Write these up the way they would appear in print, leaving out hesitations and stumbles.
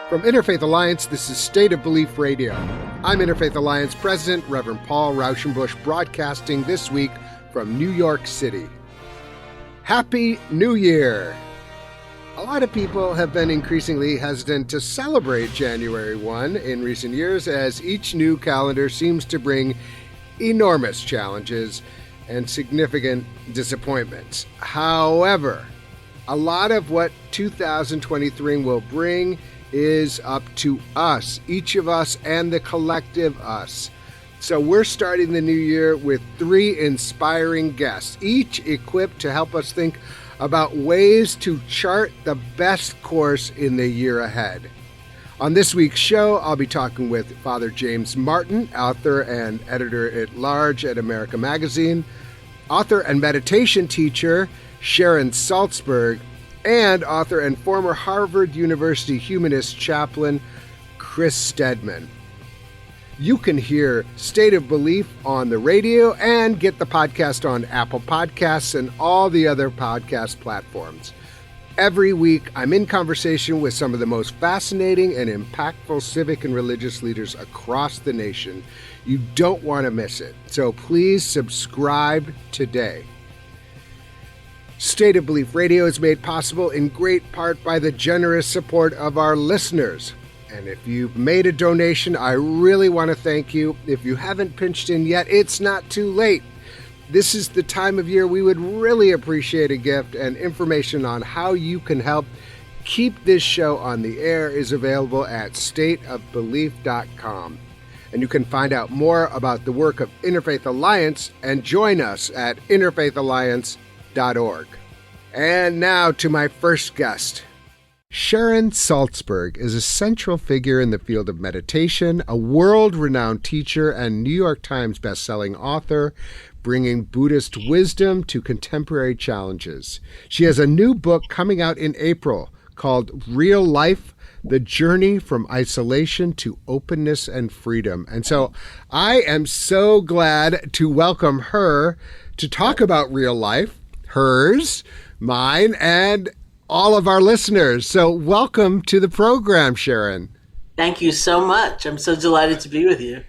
From Interfaith Alliance, this is State of Belief Radio. I'm Interfaith Alliance President, Reverend Paul Rauschenbusch, broadcasting this week from New York City. Happy New Year! A lot of people have been increasingly hesitant to celebrate January 1 in recent years, as each new calendar seems to bring enormous challenges and significant disappointments. However, a lot of what 2023 will bring is up to us, each of us and the collective us. So we're starting the new year with 3 inspiring guests, each equipped to help us think about ways to chart the best course in the year ahead. On this week's show, I'll be talking with Father James Martin, author and editor-at-large at America Magazine, author and meditation teacher Sharon Salzberg, and author and former Harvard University humanist chaplain Chris Stedman. You can hear State of Belief on the radio and get the podcast on Apple Podcasts and all the other podcast platforms. Every week, I'm in conversation with some of the most fascinating and impactful civic and religious leaders across the nation. You don't want to miss it, so please subscribe today. State of Belief Radio is made possible in great part by the generous support of our listeners. And if you've made a donation, I really want to thank you. If you haven't pitched in yet, it's not too late. This is the time of year we would really appreciate a gift, and information on how you can help keep this show on the air is available at stateofbelief.com. And you can find out more about the work of Interfaith Alliance and join us at interfaithalliance.org. And now to my first guest. Sharon Salzberg is a central figure in the field of meditation, a world-renowned teacher and New York Times bestselling author, bringing Buddhist wisdom to contemporary challenges. She has a new book coming out in April called Real Life: The Journey from Isolation to Openness and Freedom. And so I am so glad to welcome her to talk about real life, hers, mine, and all of our listeners. So welcome to the program, Sharon. Thank you so much. I'm so delighted to be with you.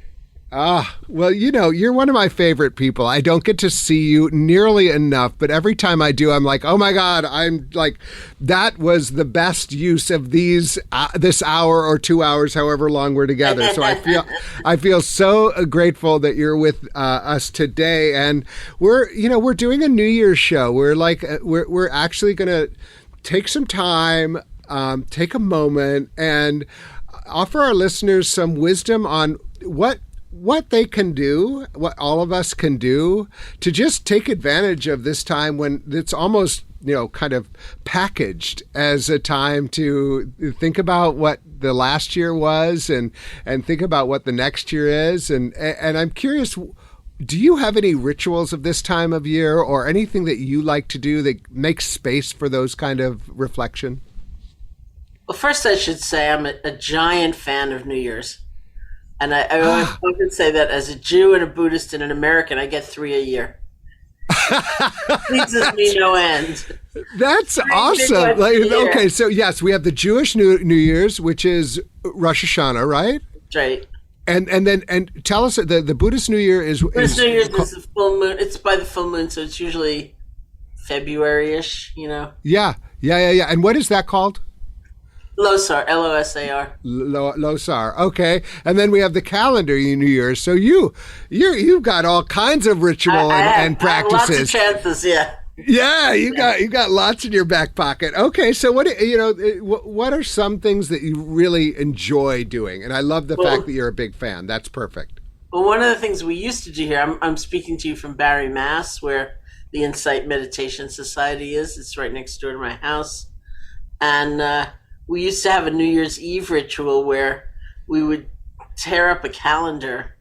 Well, you know, you're one of my favorite people. I don't get to see you nearly enough, but every time I do, I'm like, oh my God, I'm like, that was the best use of this hour or 2 hours, however long we're together. So I feel so grateful that you're with us today. And we're doing a New Year's show. We're actually going to take some time, take a moment, and offer our listeners some wisdom on what they can do, what all of us can do to just take advantage of this time when it's almost, kind of packaged as a time to think about what the last year was and think about what the next year is. And I'm curious, do you have any rituals of this time of year or anything that you like to do that makes space for those kind of reflection? Well, first I should say I'm a giant fan of New Year's. And I often say that as a Jew and a Buddhist and an American, I get 3 a year. Pleases me no end. That's awesome. Okay, so yes, we have the Jewish New Year's, which is Rosh Hashanah, right? Right. And then tell us the Buddhist New Year is Buddhist New Year's is the full moon. It's by the full moon, so it's usually February-ish. Yeah. And what is that called? Losar, Losar. Losar, okay. And then we have the calendar New Year's. So you've got all kinds of ritual and practices. I have lots of chances, yeah. Yeah, you got lots in your back pocket. Okay, so what are some things that you really enjoy doing? And I love the fact that you're a big fan. That's perfect. Well, one of the things we used to do here, I'm speaking to you from Barry, Mass, where the Insight Meditation Society is. It's right next door to my house. And we used to have a New Year's Eve ritual where we would tear up a calendar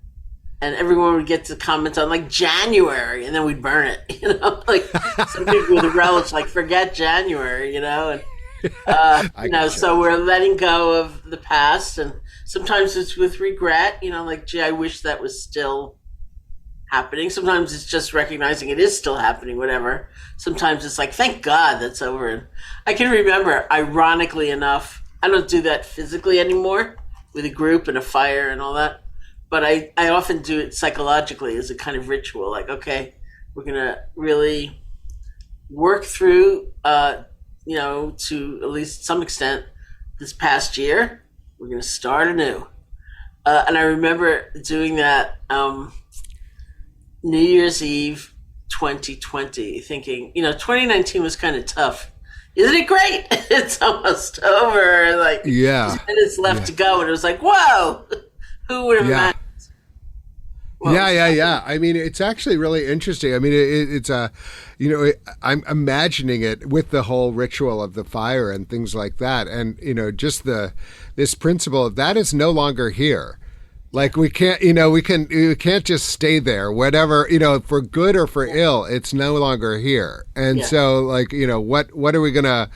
and everyone would get to comment on like January, and then we'd burn it, like some people would relish, like forget January, and so we're letting go of the past, and sometimes it's with regret, like, gee, I wish that was still happening. Sometimes it's just recognizing it is still happening, whatever. Sometimes it's like, thank God that's over. And I can remember, ironically enough, I don't do that physically anymore with a group and a fire and all that. But I often do it psychologically as a kind of ritual. Like, okay, we're going to really work through, to at least some extent this past year. We're going to start anew. And I remember doing that New Year's Eve 2020, thinking, 2019 was kind of tough. Isn't it great? It's almost over. Like, just minutes left to go. And it was like, whoa, who would have imagined? Yeah. I mean, it's actually really interesting. I mean, it's I'm imagining it with the whole ritual of the fire and things like that. And, just this principle that is no longer here. Like we can't just stay there, whatever, for good or for ill, it's no longer here. And so like, what are we going to,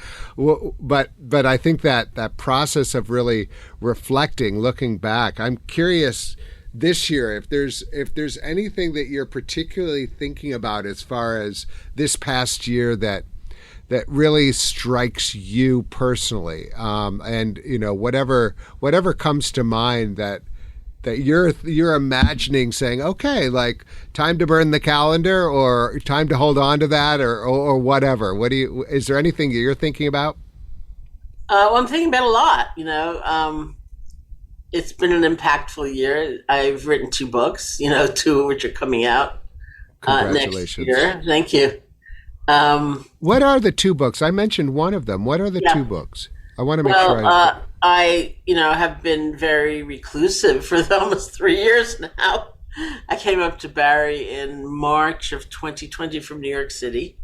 but I think that process of really reflecting, looking back, I'm curious this year, if there's anything that you're particularly thinking about as far as this past year that really strikes you personally, and whatever comes to mind that you're imagining, saying, okay, like time to burn the calendar or time to hold on to that or whatever. Is there anything you're thinking about? Well, I'm thinking about a lot. It's been an impactful year. I've written 2 books, 2 of which are coming out next year. Thank you. What are the 2 books? I mentioned one of them. What are the 2 books? I want to make sure. I have been very reclusive for almost 3 years now. I came up to Barrie in March of 2020 from New York City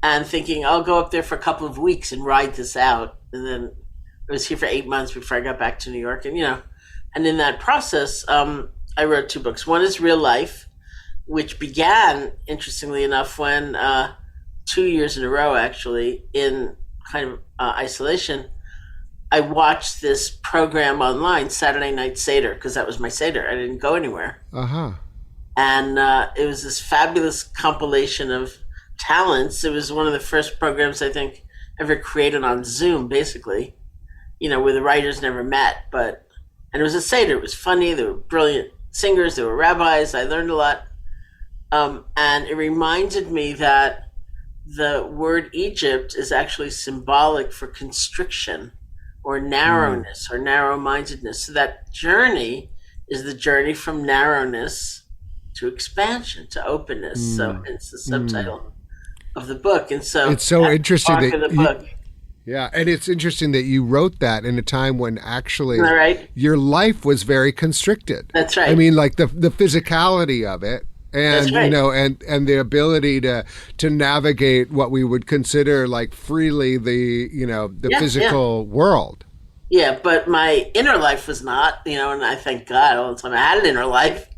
and thinking I'll go up there for a couple of weeks and ride this out. And then I was here for 8 months before I got back to New York. And, and in that process, I wrote 2 books. One is Real Life, which began, interestingly enough, when 2 years in a row, actually, in kind of isolation, I watched this program online, Saturday Night Seder, because that was my Seder. I didn't go anywhere. Uh-huh. And it was this fabulous compilation of talents. It was one of the first programs, I think, ever created on Zoom, basically, where the writers never met. And it was a Seder. It was funny. There were brilliant singers. There were rabbis. I learned a lot. And it reminded me that the word Egypt is actually symbolic for constriction or narrowness or narrow-mindedness. So that journey is the journey from narrowness to expansion, to openness. So it's the subtitle of the book. And so it's so interesting that and it's interesting that you wrote that in a time when actually your life was very constricted. That's right. I mean, like the physicality of it. And and the ability to navigate what we would consider like freely the physical world. Yeah, but my inner life was not, and I thank God all the time I had an inner life,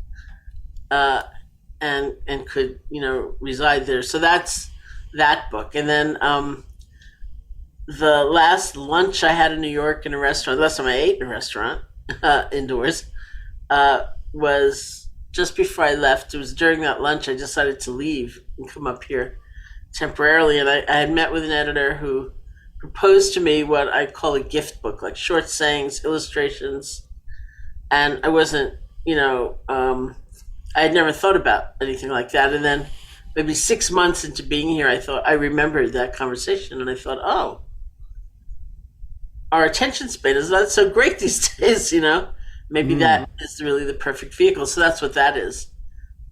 and could reside there. So that's that book. And then the last lunch I had in New York in a restaurant, the last time I ate in a restaurant indoors, was just before I left. It was during that lunch I decided to leave and come up here temporarily. And I had met with an editor who proposed to me what I call a gift book, like short sayings, illustrations. And I wasn't, I had never thought about anything like that. And then maybe 6 months into being here, I remembered that conversation and I thought, oh, our attention span is not so great these days, Maybe that is really the perfect vehicle. So that's what that is.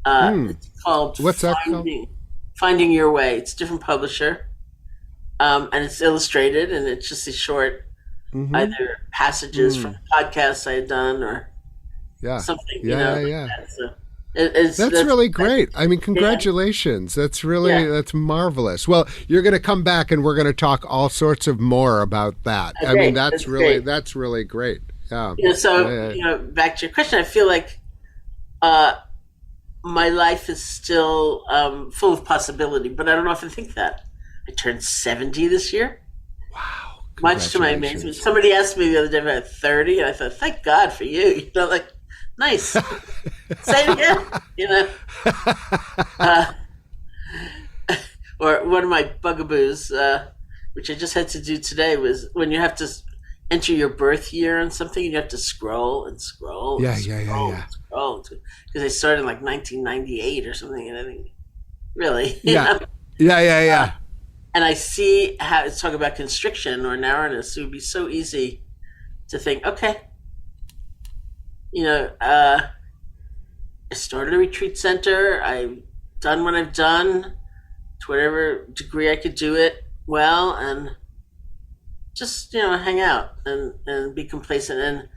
It's called Finding Your Way. It's a different publisher. And it's illustrated, and it's just a short, either passages from podcasts I had done or something. Like that. So that's really great. I mean, congratulations. That's that's marvelous. Well, you're going to come back, and we're going to talk all sorts of more about that. Okay, I mean, that's really great. Yeah. Back to your question, I feel like my life is still full of possibility, but I don't often think that. I turned 70 this year. Wow. Much to my amazement. Somebody asked me the other day about 30, and I thought, thank God for you. Nice. Say it again, Or one of my bugaboos, which I just had to do today, was when you have to enter your birth year on something, you have to scroll and scroll and scroll and scroll because they started in like 1998 or something. And I think, really, you know? And I see how it's talk about constriction or narrowness. It would be so easy to think, okay, I started a retreat center. I've done what I've done to whatever degree I could do it well, and just hang out and be complacent. And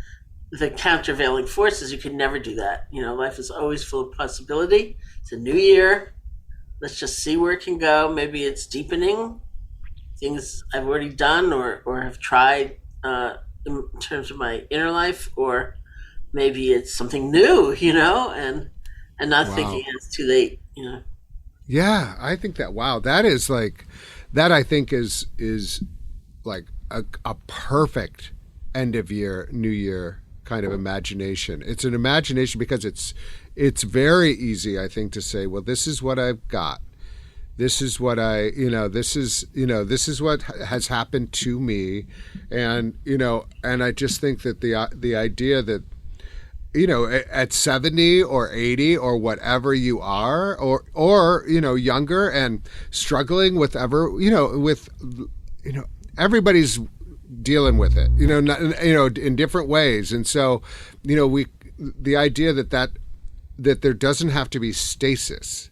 the countervailing force is you can never do that. Life is always full of possibility. It's a new year. Let's just see where it can go. Maybe it's deepening things I've already done or have tried in terms of my inner life, or maybe it's something new, and not thinking it's too late, Yeah, I think that is like, that I think is like a perfect end of year, new year kind of imagination. It's an imagination because it's very easy, I think, to say, well, this is what I've got. This is what this is what has happened to me. And, and I just think that the idea that, at 70 or 80 or whatever you are, or younger and struggling with everybody's dealing with it, in different ways. And so, the idea that there doesn't have to be stasis,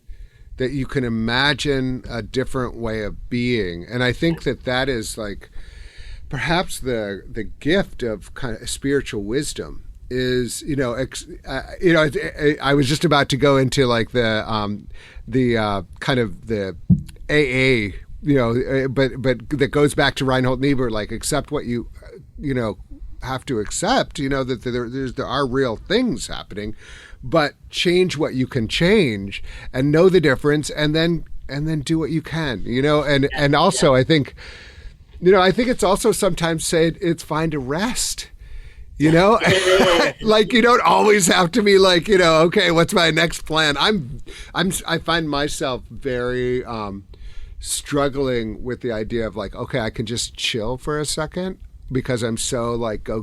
that you can imagine a different way of being. And I think that is like perhaps the gift of kind of spiritual wisdom is, I was just about to go into like the kind of the AA, but that goes back to Reinhold Niebuhr, like accept what you have to accept, that there are real things happening, but change what you can change and know the difference, and then do what you can, and also I think it's also sometimes said it's fine to rest. Like you don't always have to be like, okay, what's my next plan? I find myself very struggling with the idea of like, okay, I can just chill for a second because I'm so like go.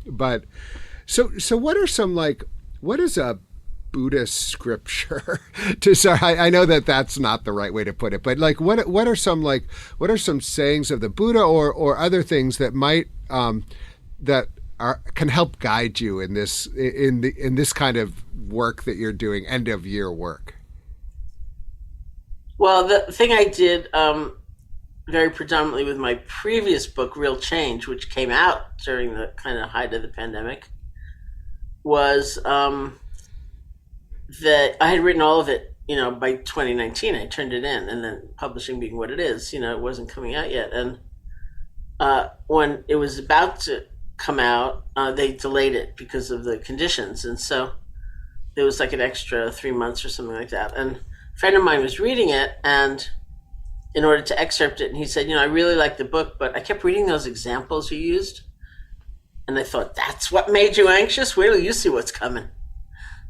But so what are some like, what is a Buddhist scripture I know that's not the right way to put it, but like what are some sayings of the Buddha or other things that might can help guide you in this kind of work that you're doing, end of year work? Well, the thing I did very predominantly with my previous book, Real Change, which came out during the kind of height of the pandemic, was that I had written all of it, by 2019. I turned it in, and then publishing being what it is, it wasn't coming out yet. And when it was about to come out, they delayed it because of the conditions. And so there was like an extra 3 months or something like that. And a friend of mine was reading it, and in order to excerpt it, and he said, I really like the book, but I kept reading those examples you used. And I thought, that's what made you anxious? Wait till you see what's coming.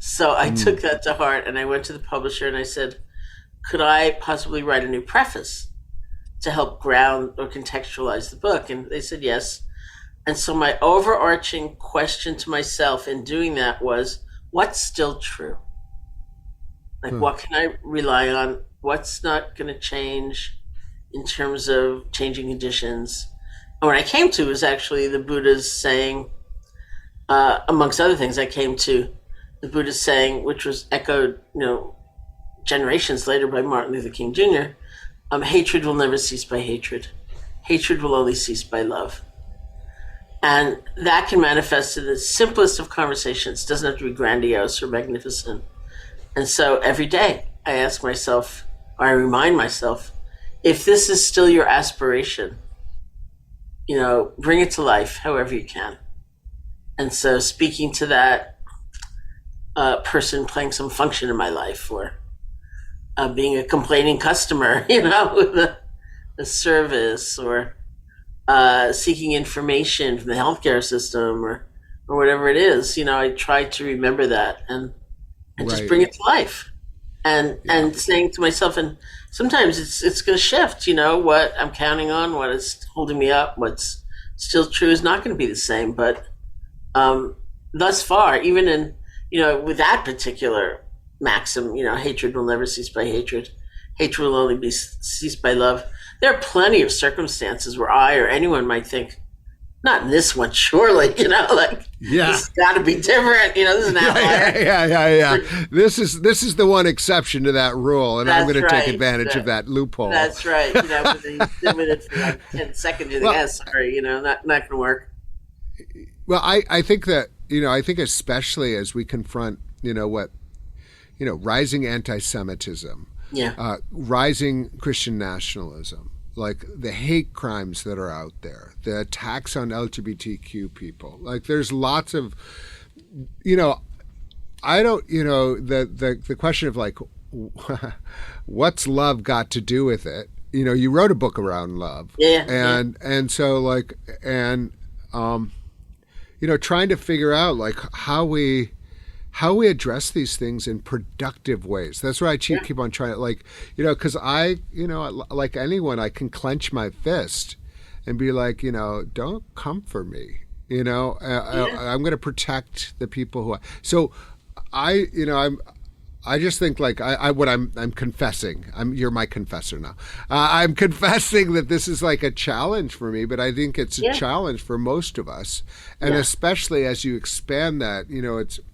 So I took that to heart, and I went to the publisher and I said, could I possibly write a new preface to help ground or contextualize the book? And they said yes. And so my overarching question to myself in doing that was, what's still true? Like, what can I rely on? What's not going to change in terms of changing conditions? And what I came to was actually the Buddha's saying, amongst other things, I came to the Buddha's saying, which was echoed, generations later by Martin Luther King Jr., hatred will never cease by hatred. Hatred will only cease by love. And that can manifest in the simplest of conversations. It doesn't have to be grandiose or magnificent. And so every day I ask myself, or I remind myself, if this is still your aspiration, bring it to life however you can. And so speaking to that person playing some function in my life, or being a complaining customer, with a service, or seeking information from the healthcare system, or whatever it is, I try to remember that and just bring it to life, and saying to myself, and sometimes it's going to shift, what I'm counting on, what is holding me up, what's still true is not going to be the same. But thus far, even in, with that particular maxim, hatred will never cease by hatred. Hatred will only be ceased by love. There are plenty of circumstances where I or anyone might think, not in this one, surely, this has got to be different. This is an outlier. Yeah. This is the one exception to that rule, and I'm going to take advantage of that loophole. That's right. But then you sit with it for like 10 seconds, you think, sorry, not going to work. Well, I think that, I think especially as we confront, rising anti-Semitism, rising Christian nationalism, like the hate crimes that are out there, the attacks on LGBTQ people. Like there's lots of, I don't, the question of like, what's love got to do with it? You wrote a book around love. And so like, trying to figure out like how we address these things in productive ways. That's why I keep on trying to because I, like anyone, I can clench my fist and be like, don't come for me. I'm going to protect the people who so I just think like I'm confessing. You're my confessor now. I'm confessing that this is like a challenge for me, but I think it's a challenge for most of us, and especially as you expand that.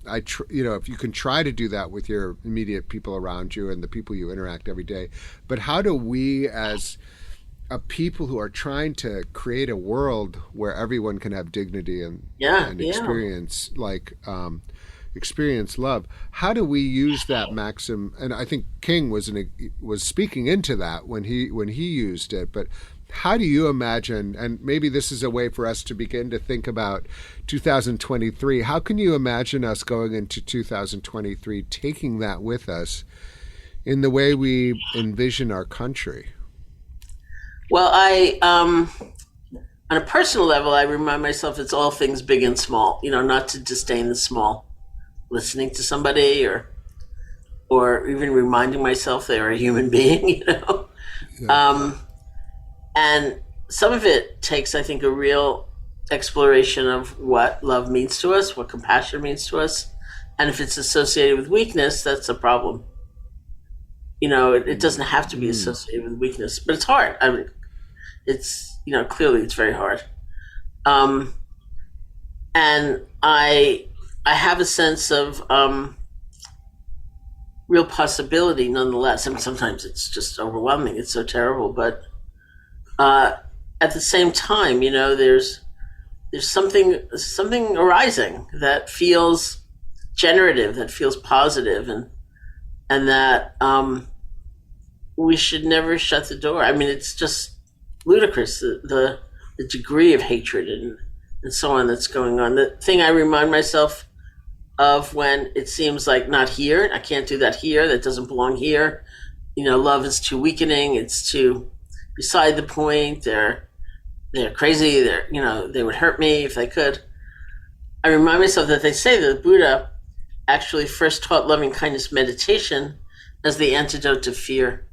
If you can try to do that with your immediate people around you and the people you interact every day, but how do we as a people who are trying to create a world where everyone can have dignity and experience experience love. How do we use that maxim? And I think King was speaking into that when he used it. But how do you imagine? And maybe this is a way for us to begin to think about 2023. How can you imagine us going into 2023 taking that with us in the way we envision our country? Well, on a personal level, I remind myself it's all things big and small. Not to disdain the small. Listening to somebody or even reminding myself they're a human being, and some of it takes, I think, a real exploration of what love means to us, what compassion means to us, and if it's associated with weakness, that's a problem. It doesn't have to be associated with weakness, but it's hard. I mean, it's clearly it's very hard, and I have a sense of real possibility nonetheless. I mean, sometimes it's just overwhelming. It's so terrible. But at the same time, there's something arising that feels generative, that feels positive, and that we should never shut the door. I mean, it's just ludicrous, the degree of hatred and so on that's going on. The thing I remind myself of when it seems like not here, I can't do that here, that doesn't belong here. Love is too weakening, it's too beside the point, they're crazy, they would hurt me if they could. I remind myself that they say that the Buddha actually first taught loving kindness meditation as the antidote to fear.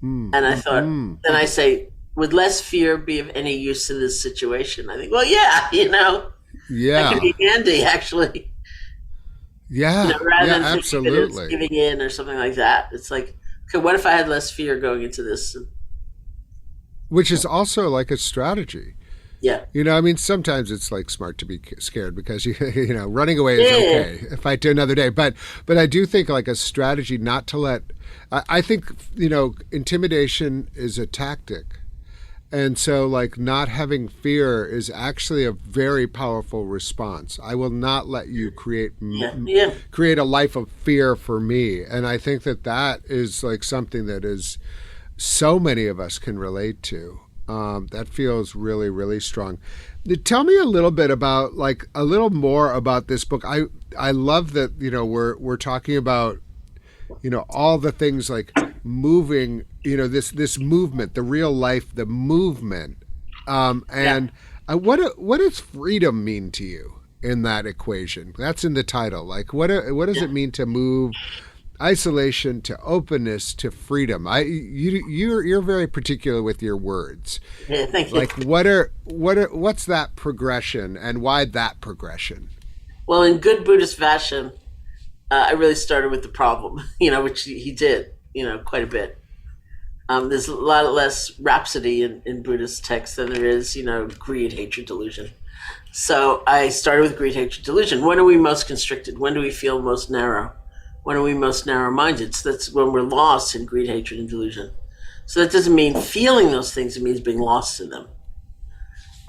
And I thought, then I say, would less fear be of any use in this situation? I think, well, that could be handy actually. Rather than absolutely giving in or something like that. It's like, okay, what if I had less fear going into this? Which is also like a strategy. Yeah. I mean, sometimes it's like smart to be scared because running away is okay. Fight to another day. But I do think like a strategy not to let. I think intimidation is a tactic. And so, like, not having fear is actually a very powerful response. I will not let you create a life of fear for me. And I think that is, like, something that is so many of us can relate to. That feels really, really strong. Tell me a little bit about, like, a little more about this book. I love that, we're talking about, all the things like moving, this movement, the real life, the movement. What does freedom mean to you in that equation? That's in the title. Like, what does it mean to move? isolation to openness to freedom. You're very particular with your words. Yeah, thank you. Like what's that progression, and why that progression? Well, in good Buddhist fashion, I really started with the problem, which he did, quite a bit. There's a lot less rhapsody in Buddhist texts than there is, greed, hatred, delusion. So I started with greed, hatred, delusion. When are we most constricted? When do we feel most narrow? When are we most narrow-minded? So that's when we're lost in greed, hatred, and delusion. So that doesn't mean feeling those things. It means being lost in them.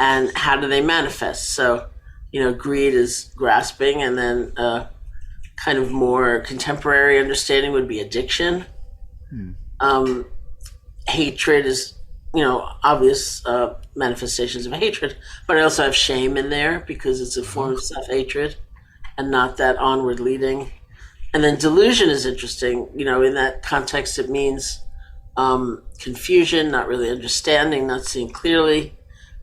And how do they manifest? So, greed is grasping, and then kind of more contemporary understanding would be addiction. Hatred is, obvious manifestations of hatred, but I also have shame in there because it's a form of self-hatred and not that onward leading. And then delusion is interesting. In that context, it means confusion, not really understanding, not seeing clearly.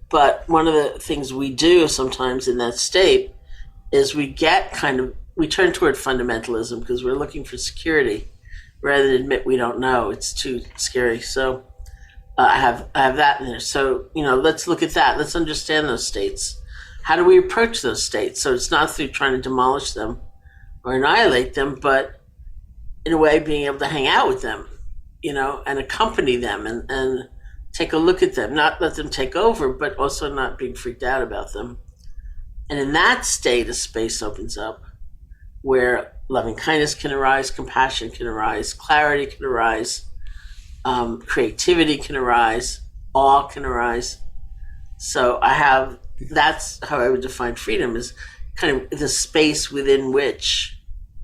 But one of the things we do sometimes in that state is we turn toward fundamentalism because we're looking for security rather than admit we don't know. It's too scary. So I have that in there. So, let's look at that. Let's understand those states. How do we approach those states? So it's not through trying to demolish them or annihilate them, but in a way being able to hang out with them, and accompany them and take a look at them, not let them take over, but also not being freaked out about them. And in that state, a space opens up where loving kindness can arise, compassion can arise, clarity can arise, creativity can arise, awe can arise. So that's how I would define freedom, is kind of the space within which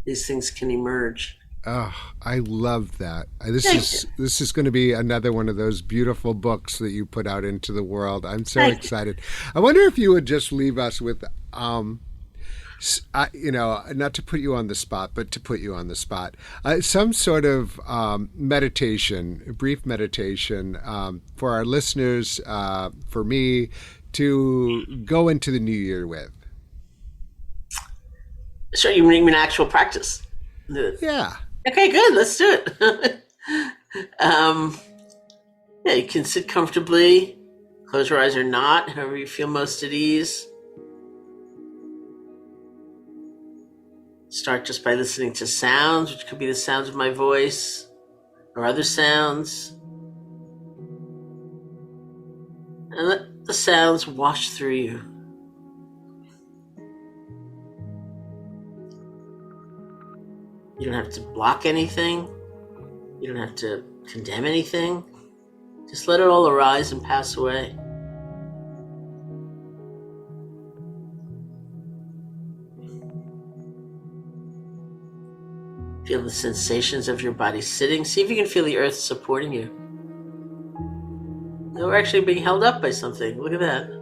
these things can emerge. Oh, I love that. This is going to be another one of those beautiful books that you put out into the world. I'm so excited. I wonder if you would just leave us with, not to put you on the spot, but to put you on the spot, some sort of meditation, a brief meditation for our listeners, for me, to go into the new year with. Sure, you mean actual practice? Yeah. Okay, good. Let's do it. You can sit comfortably, close your eyes or not, however you feel most at ease. Start just by listening to sounds, which could be the sounds of my voice or other sounds. And let the sounds wash through you. You don't have to block anything. You don't have to condemn anything. Just let it all arise and pass away. Feel the sensations of your body sitting. See if you can feel the earth supporting you. We're actually being held up by something. Look at that.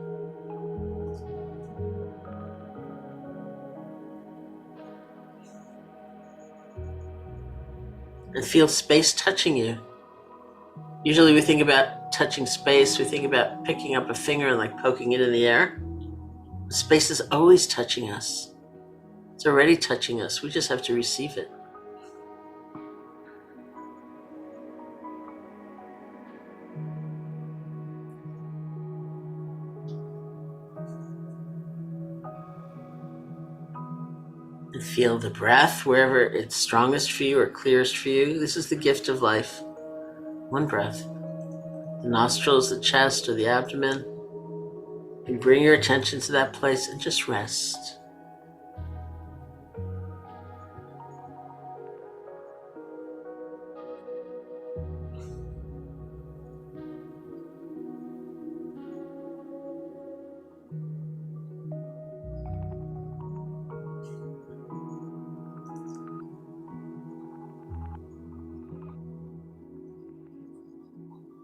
And feel space touching you. Usually we think about touching space, we think about picking up a finger and poking it in the air. Space is always touching us. It's already touching us. We just have to receive it. And feel the breath wherever it's strongest for you or clearest for you. This is the gift of life. One breath. The nostrils, the chest, or the abdomen. And bring your attention to that place and just rest.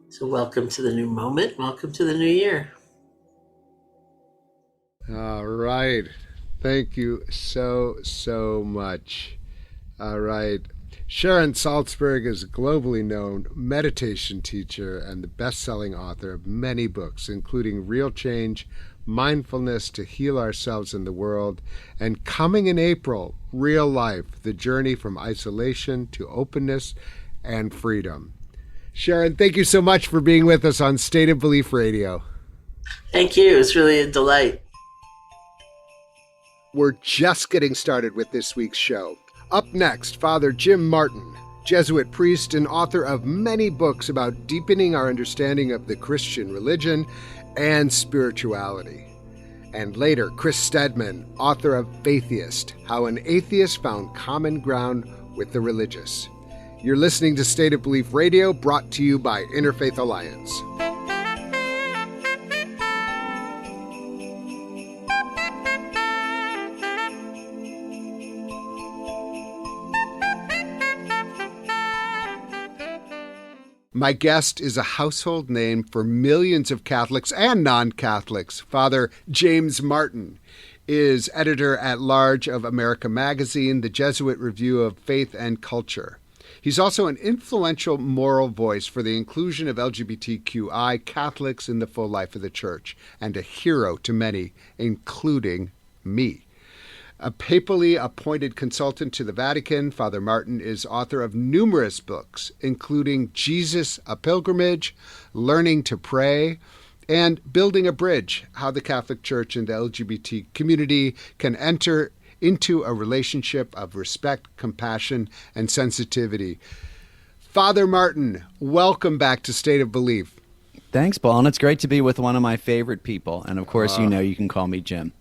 So welcome to the new moment. Welcome to the new year. All right. Thank you so much. All right. Sharon Salzberg is a globally known meditation teacher and the best-selling author of many books, including Real Change, mindfulness to heal ourselves in the world, and coming in April, real life, the journey from isolation to openness and freedom. Sharon, thank you so much for being with us on State of Belief Radio. Thank you. It's really a delight. We're just getting started with this week's show. Up next, Father Jim Martin, Jesuit priest and author of many books about deepening our understanding of the Christian religion and spirituality. And later, Chris Stedman, author of Faithiest, How an Atheist Found Common Ground with the Religious. You're listening to State of Belief Radio, brought to you by Interfaith Alliance. My guest is a household name for millions of Catholics and non-Catholics. Father James Martin is editor-at-large of America Magazine, the Jesuit Review of Faith and Culture. He's also an influential moral voice for the inclusion of LGBTQI Catholics in the full life of the Church, and a hero to many, including me. A papally appointed consultant to the Vatican, Father Martin is author of numerous books, including Jesus, a Pilgrimage, Learning to Pray, and Building a Bridge, How the Catholic Church and the LGBT community can enter into a relationship of respect, compassion, and sensitivity. Father Martin, welcome back to State of Belief. Thanks, Paul, and it's great to be with one of my favorite people. And of course, you can call me Jim.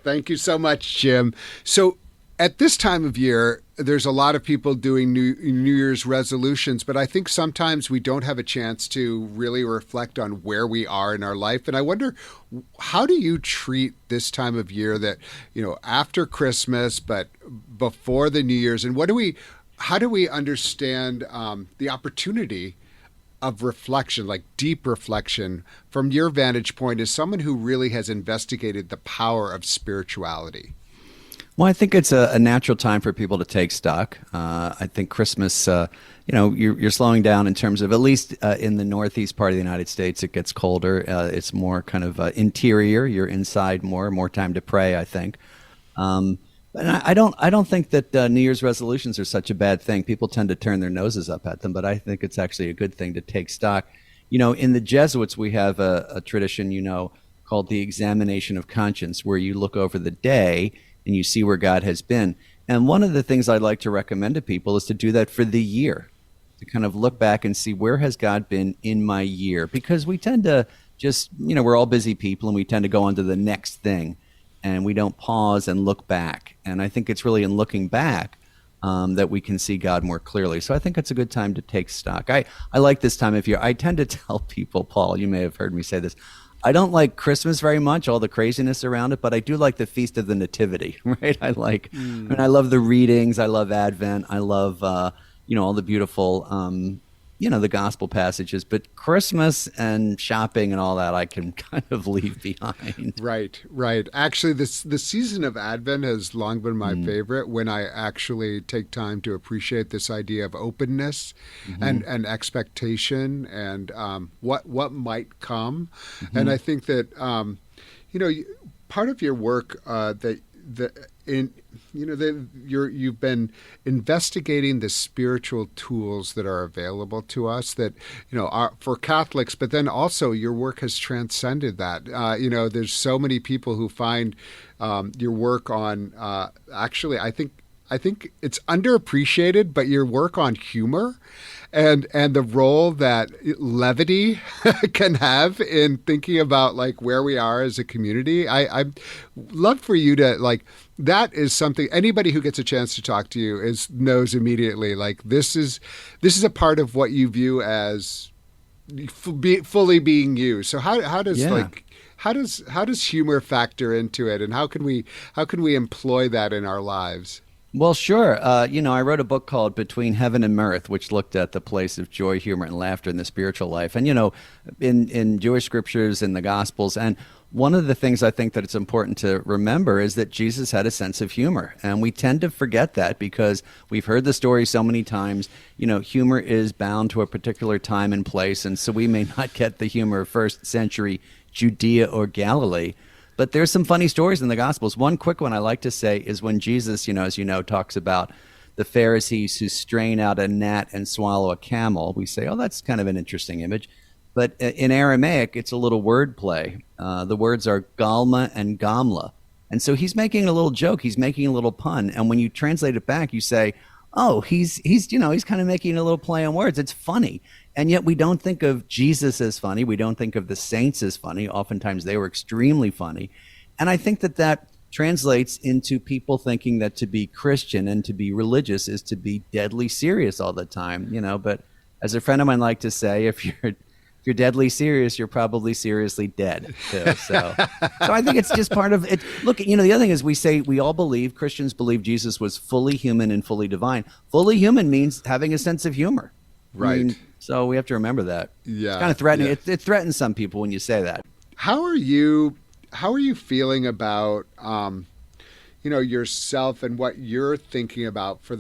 Thank you so much, Jim. So at this time of year, there's a lot of people doing New Year's resolutions, but I think sometimes we don't have a chance to really reflect on where we are in our life. And I wonder, how do you treat this time of year that, after Christmas, but before the New Year's? And how do we understand the opportunity of reflection, like deep reflection, from your vantage point as someone who really has investigated the power of spirituality? Well, I think it's a natural time for people to take stock. I think Christmas, you're slowing down in terms of, at least in the northeast part of the United States, it gets colder. It's more kind of interior. You're inside more time to pray, I think. And I don't think that New Year's resolutions are such a bad thing. People tend to turn their noses up at them, but I think it's actually a good thing to take stock. In the Jesuits, we have a tradition, called the examination of conscience, where you look over the day and you see where God has been. And one of the things I'd like to recommend to people is to do that for the year, to kind of look back and see, where has God been in my year? Because we tend to just, we're all busy people, and we tend to go on to the next thing, and we don't pause and look back. And I think it's really in looking back that we can see God more clearly. So I think it's a good time to take stock. I like this time of year. I tend to tell people, Paul, you may have heard me say this, I don't like Christmas very much, all the craziness around it, but I do like the Feast of the Nativity, right? I love the readings. I love Advent. I love, all the beautiful, the gospel passages, but Christmas and shopping and all that, I can kind of leave behind. Right. Actually, the season of Advent has long been my favorite, when I actually take time to appreciate this idea of openness and expectation and what might come. And I think that, part of your work you've been investigating the spiritual tools that are available to us that, are for Catholics, but then also your work has transcended that. There's so many people who find your work on, actually, I think it's underappreciated, but your work on humor and the role that levity can have in thinking about like where we are as a community. I'd love for you to that is something anybody who gets a chance to talk to you knows immediately. Like this is a part of what you view as fully being you. So how does humor factor into it, and how can we employ that in our lives? Well, sure. I wrote a book called Between Heaven and Mirth, which looked at the place of joy, humor, and laughter in the spiritual life. And, in Jewish scriptures and the Gospels, and one of the things I think that it's important to remember is that Jesus had a sense of humor. And we tend to forget that because we've heard the story so many times. Humor is bound to a particular time and place. And so we may not get the humor of first century Judea or Galilee. But there's some funny stories in the Gospels. One quick one I like to say is when Jesus, as you know, talks about the Pharisees who strain out a gnat and swallow a camel. We say, oh, that's kind of an interesting image. But in Aramaic, it's a little word play. The words are galma and gamla. And so he's making a little joke. He's making a little pun. And when you translate it back, you say, oh, he's kind of making a little play on words. It's funny. And yet we don't think of Jesus as funny. We don't think of the saints as funny. Oftentimes they were extremely funny. And I think that translates into people thinking that to be Christian and to be religious is to be deadly serious all the time, But as a friend of mine liked to say, if you're deadly serious, you're probably seriously dead too. So I think it's just part of it. Look, the other thing is Christians believe Jesus was fully human and fully divine. Fully human means having a sense of humor. Right. So we have to remember that. Yeah. It's kind of threatening. Yeah. It threatens some people when you say that. How are you feeling about, yourself and what you're thinking about for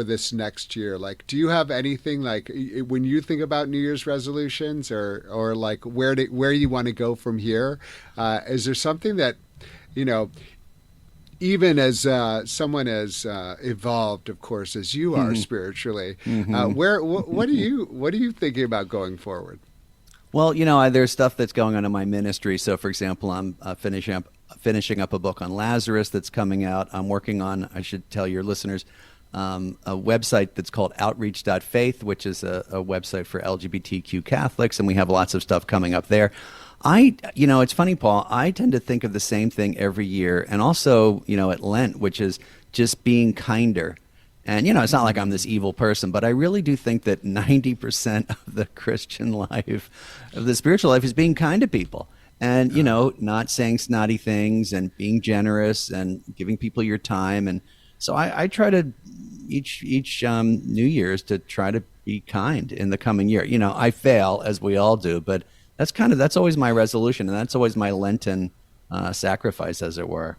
this next year? Like, do you have anything like when you think about New Year's resolutions or like where you want to go from here? Is there something that, even as someone as evolved, of course, as you are spiritually, what are you thinking about going forward? Well, there's stuff that's going on in my ministry. So, for example, I'm finishing up a book on Lazarus that's coming out. I'm working on, I should tell your listeners, a website that's called outreach.faith, which is a website for LGBTQ Catholics, and we have lots of stuff coming up there. It's funny, Paul, I tend to think of the same thing every year, and also, at Lent, which is just being kinder. And, it's not like I'm this evil person, but I really do think that 90% of the Christian life, of the spiritual life, is being kind to people. And, not saying snotty things and being generous and giving people your time. And so I try to, each New Year's, to try to be kind in the coming year. I fail, as we all do, but that's always my resolution. And that's always my Lenten sacrifice, as it were.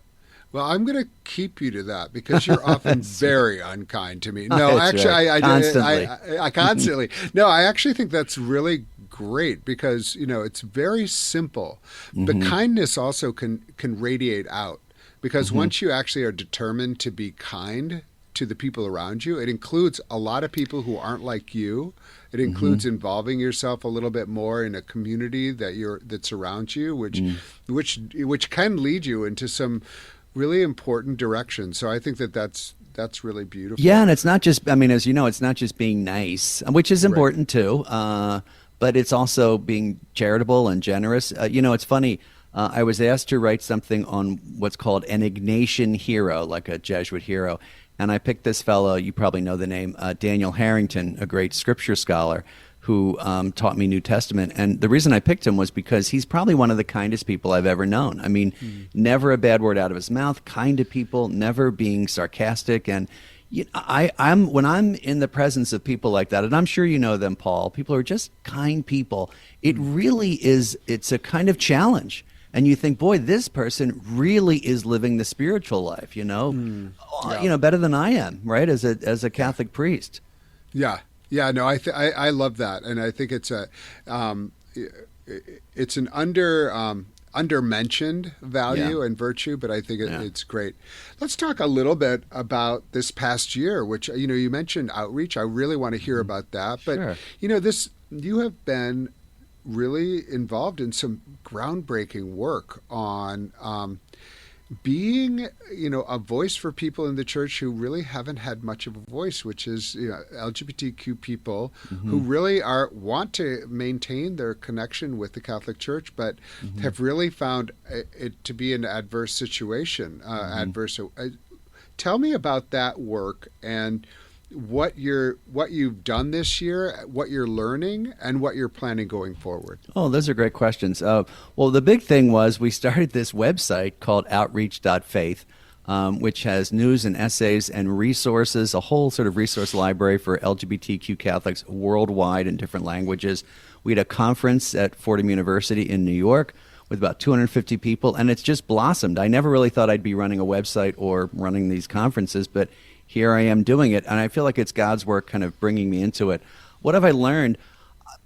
Well, I'm going to keep you to that because you're often very unkind to me. No, that's actually, right. Constantly. I constantly. No, I actually think that's really great because, it's very simple, but kindness also can radiate out because once you actually are determined to be kind to the people around you, it includes a lot of people who aren't like you. It includes involving yourself a little bit more in a community that surrounds you, which can lead you into some really important direction. So I think that's really beautiful. Yeah, and it's not just, as you know, it's not just being nice, which is important too, but it's also being charitable and generous. It's funny, I was asked to write something on what's called an Ignatian hero, like a Jesuit hero, and I picked this fellow, you probably know the name, Daniel Harrington, a great scripture scholar, who taught me New Testament. And the reason I picked him was because he's probably one of the kindest people I've ever known. Never a bad word out of his mouth, kind to people, never being sarcastic. And I'm when I'm in the presence of people like that, and I'm sure you know them, Paul, people are just kind people. It really is, it's a kind of challenge. And you think, boy, this person really is living the spiritual life, better than I am, right, as a Catholic priest. Yeah. Yeah, no, I love that, and I think it's an under-mentioned value and virtue, but I think it's great. Let's talk a little bit about this past year, which you mentioned outreach. I really want to hear about that, but Sure. You have been really involved in some groundbreaking work on being, a voice for people in the church who really haven't had much of a voice, which is LGBTQ people who really want to maintain their connection with the Catholic Church, but have really found it to be an adverse situation. Tell me about that work and what you've done this year, what you're learning, and what you're planning going forward. Oh, those are great questions. Well, the big thing was we started this website called outreach.faith, which has news and essays and resources, a whole sort of resource library for LGBTQ Catholics worldwide in different languages. We had a conference at Fordham University in New York with about 250 people, and it's just blossomed. I never really thought I'd be running a website or running these conferences, but here I am doing it, and I feel like it's God's work kind of bringing me into it. What have I learned?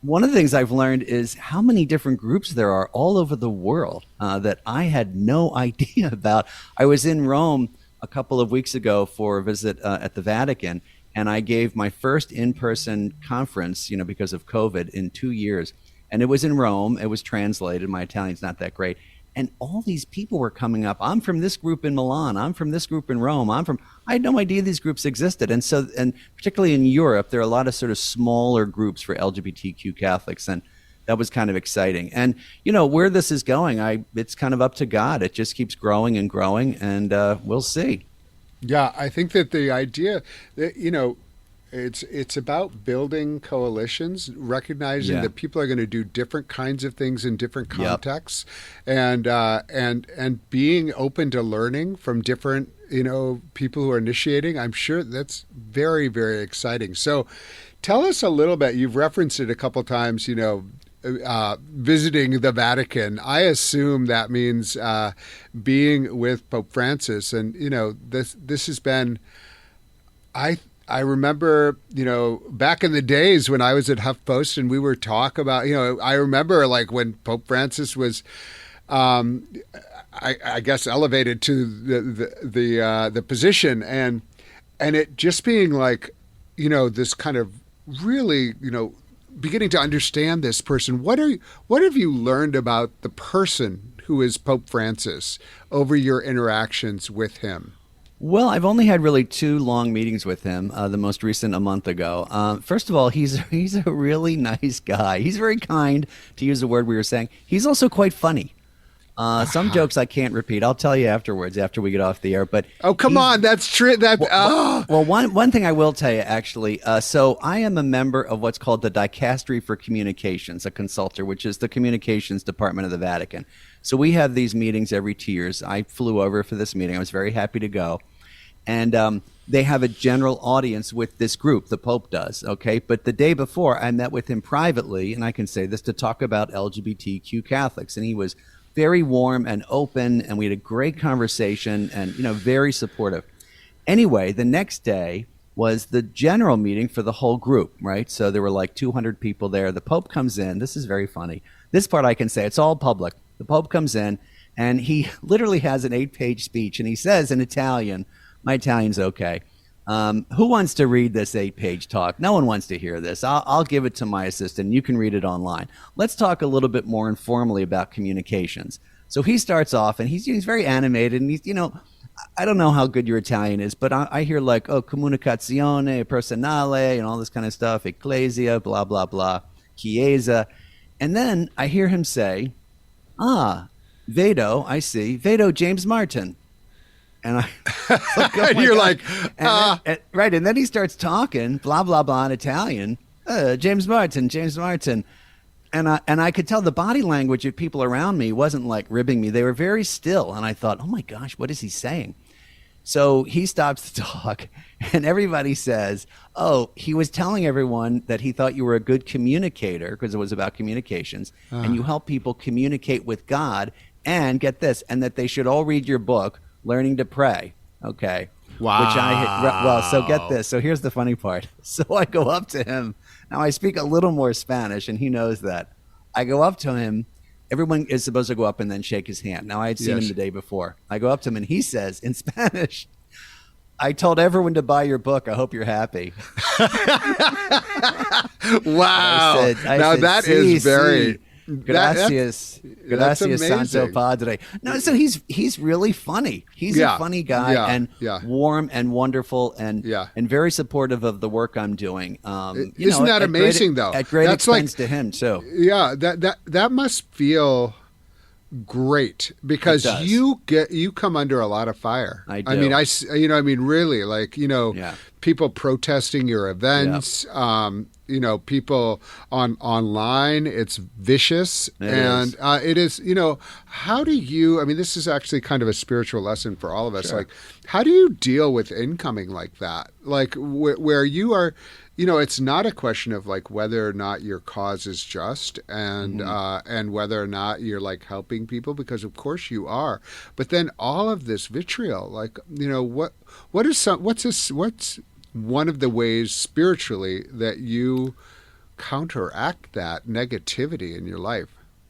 One of the things I've learned is how many different groups there are all over the world that I had no idea about. I was in Rome a couple of weeks ago for a visit at the Vatican, and I gave my first in-person conference, because of COVID, in 2 years. And it was in Rome. It was translated. My Italian's not that great. And all these people were coming up. I'm from this group in Milan. I'm from this group in Rome. I had no idea these groups existed. And particularly in Europe, there are a lot of sort of smaller groups for LGBTQ Catholics. And that was kind of exciting. And, where this is going, it's kind of up to God. It just keeps growing and growing, and we'll see. Yeah, I think that the idea that, it's about building coalitions, recognizing that people are going to do different kinds of things in different contexts, and being open to learning from different, people who are initiating. I'm sure that's very, very exciting. So tell us a little bit. You've referenced it a couple times, visiting the Vatican. I assume that means being with Pope Francis. And, this has been, I remember, back in the days when I was at HuffPost and we were talk about, I remember like when Pope Francis was, I guess, elevated to the position, and it just being like, this kind of really, beginning to understand this person. What have you learned about the person who is Pope Francis over your interactions with him? Well, I've only had really 2 long meetings with him, the most recent a month ago. First of all, he's a really nice guy. He's very kind, to use the word we were saying. He's also quite funny. Some jokes I can't repeat. I'll tell you afterwards, after we get off the air. But come on, that's true. Well, one thing I will tell you, actually. So I am a member of what's called the Dicastery for Communications, a consultor, which is the communications department of the Vatican. So we have these meetings every 2 years. I flew over for this meeting. I was very happy to go. And they have a general audience with this group, the Pope does, okay? But the day before, I met with him privately, and I can say this, to talk about LGBTQ Catholics. And he was very warm and open, and we had a great conversation and, very supportive. Anyway, the next day was the general meeting for the whole group, right? So there were like 200 people there. The Pope comes in. This is very funny. This part I can say, it's all public. The Pope comes in, and he literally has an 8-page speech, and he says in Italian, my Italian's okay, who wants to read this 8-page talk? No one wants to hear this. I'll give it to my assistant. You can read it online. Let's talk a little bit more informally about communications. So he starts off, and he's very animated, and he's, I don't know how good your Italian is, but I hear like, comunicazione personale and all this kind of stuff, ecclesia, blah, blah, blah, chiesa. And then I hear him say, Vedo James Martin. And like, oh you're God. Like, right. And then he starts talking, blah, blah, blah, in Italian. James Martin. And I could tell the body language of people around me wasn't like ribbing me. They were very still. And I thought, oh my gosh, what is he saying? So he stops to talk, and everybody says, he was telling everyone that he thought you were a good communicator, because it was about communications, and you help people communicate with God, and get this, and that they should all read your book, Learning to Pray. Okay. Wow. So get this. So here's the funny part. So I go up to him. Now I speak a little more Spanish, and he knows that. I go up to him. Everyone is supposed to go up and then shake his hand. Now I had seen him the day before. I go up to him, and he says in Spanish, I told everyone to buy your book. I hope you're happy. Wow. I said, that is very... Gracias, amazing. Santo Padre. No, so he's really funny. He's a funny guy and warm and wonderful and very supportive of the work I'm doing. Isn't that amazing, though? At great expense to him too. Yeah, that must feel great, because you come under a lot of fire. I do. I mean, really, like, people protesting your events. People online, it's vicious. It is, how do you, this is actually kind of a spiritual lesson for all of us. Sure. Like, how do you deal with incoming like that? Like where you are, it's not a question of like whether or not your cause is just and whether or not you're like helping people, because of course you are. But then all of this vitriol, like, what's one of the ways spiritually that you counteract that negativity in your life?